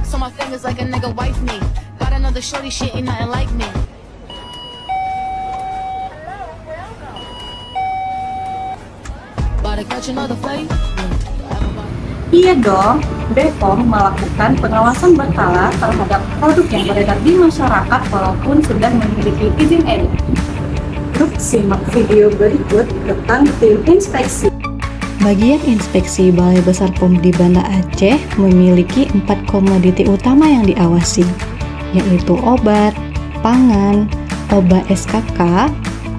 Rocks on my fingers like a nigga wife me. Got another shorty, shit ain't nothing like me. About to catch another flight. Iya dong, BPOM melakukan pengawasan berkala terhadap produk yang beredar di masyarakat walaupun sudah memiliki izin edar. Yuk simak video berikut tentang tim inspeksi. Bagian inspeksi Balai Besar POM di Banda Aceh memiliki 4 komoditi utama yang diawasi, yaitu obat, pangan, obat SKK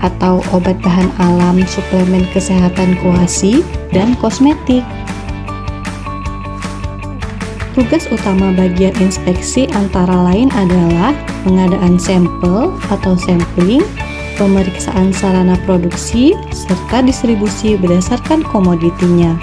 atau obat bahan alam, suplemen kesehatan KUHASI, dan kosmetik. Tugas utama bagian inspeksi antara lain adalah pengadaan sampel atau sampling, pemeriksaan sarana produksi, serta distribusi berdasarkan komoditinya.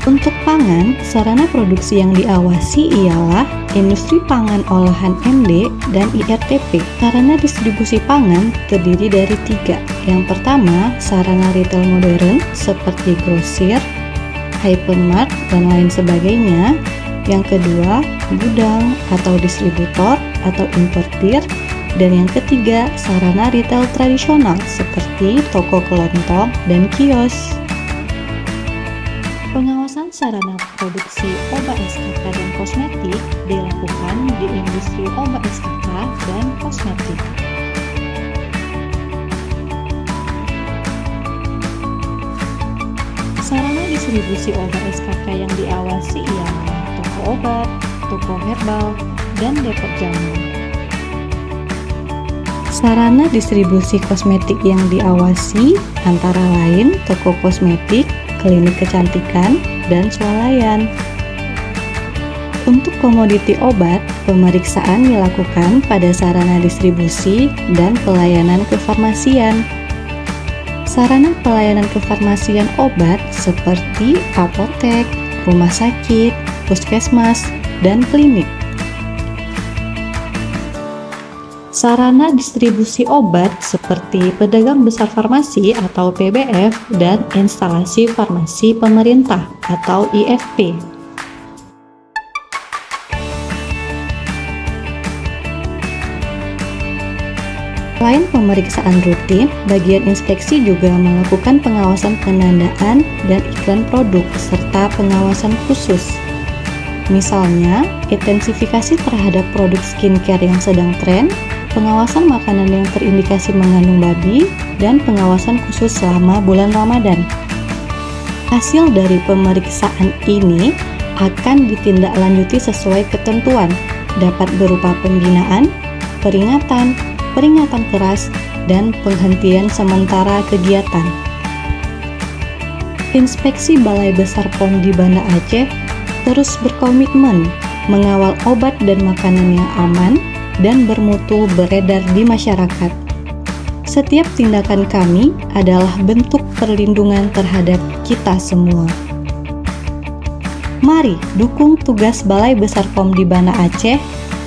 Untuk pangan, sarana produksi yang diawasi ialah industri pangan olahan MD dan IRTP. Sarana distribusi pangan terdiri dari 3. Yang pertama, sarana retail modern seperti grosir, hypermart, dan lain sebagainya. Yang kedua, gudang atau distributor atau importir. Dan yang ketiga, sarana retail tradisional seperti toko kelontong dan kios. Pengawasan sarana produksi obat SKK dan kosmetik dilakukan di industri obat SKK dan kosmetik. Sarana distribusi obat SKK yang diawasi ialah toko obat, toko herbal, dan depot jamu. Sarana distribusi kosmetik yang diawasi antara lain toko kosmetik, klinik kecantikan, dan swalayan. Untuk komoditi obat, pemeriksaan dilakukan pada sarana distribusi dan pelayanan kefarmasian. Sarana pelayanan kefarmasian obat seperti apotek, rumah sakit, puskesmas, dan klinik. Sarana distribusi obat seperti pedagang besar farmasi atau PBF dan instalasi farmasi pemerintah atau IFP. Selain pemeriksaan rutin, bagian inspeksi juga melakukan pengawasan penandaan dan iklan produk serta pengawasan khusus. Misalnya, intensifikasi terhadap produk skincare yang sedang tren, pengawasan makanan yang terindikasi mengandung babi, dan pengawasan khusus selama bulan Ramadan. Hasil dari pemeriksaan ini akan ditindaklanjuti sesuai ketentuan, dapat berupa pembinaan, peringatan, peringatan keras, dan penghentian sementara kegiatan. Inspeksi Balai Besar POM di Banda Aceh terus berkomitmen mengawal obat dan makanan yang aman dan bermutu beredar di masyarakat. Setiap tindakan kami adalah bentuk perlindungan terhadap kita semua. Mari dukung tugas Balai Besar POM di Banda Aceh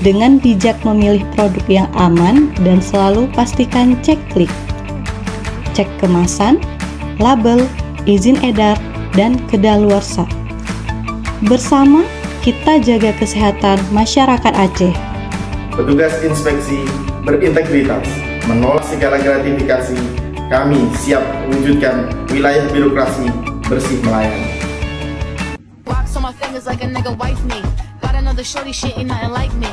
dengan bijak memilih produk yang aman dan selalu pastikan cek klik, cek kemasan, label, izin edar, dan kedaluarsa. Bersama kita jaga kesehatan masyarakat Aceh. Petugas inspeksi berintegritas, menolak segala gratifikasi. Kami siap mewujudkan wilayah birokrasi bersih melayani. Rocks on my fingers like a nigga wife me. Got another shorty, shit ain't nothing like me.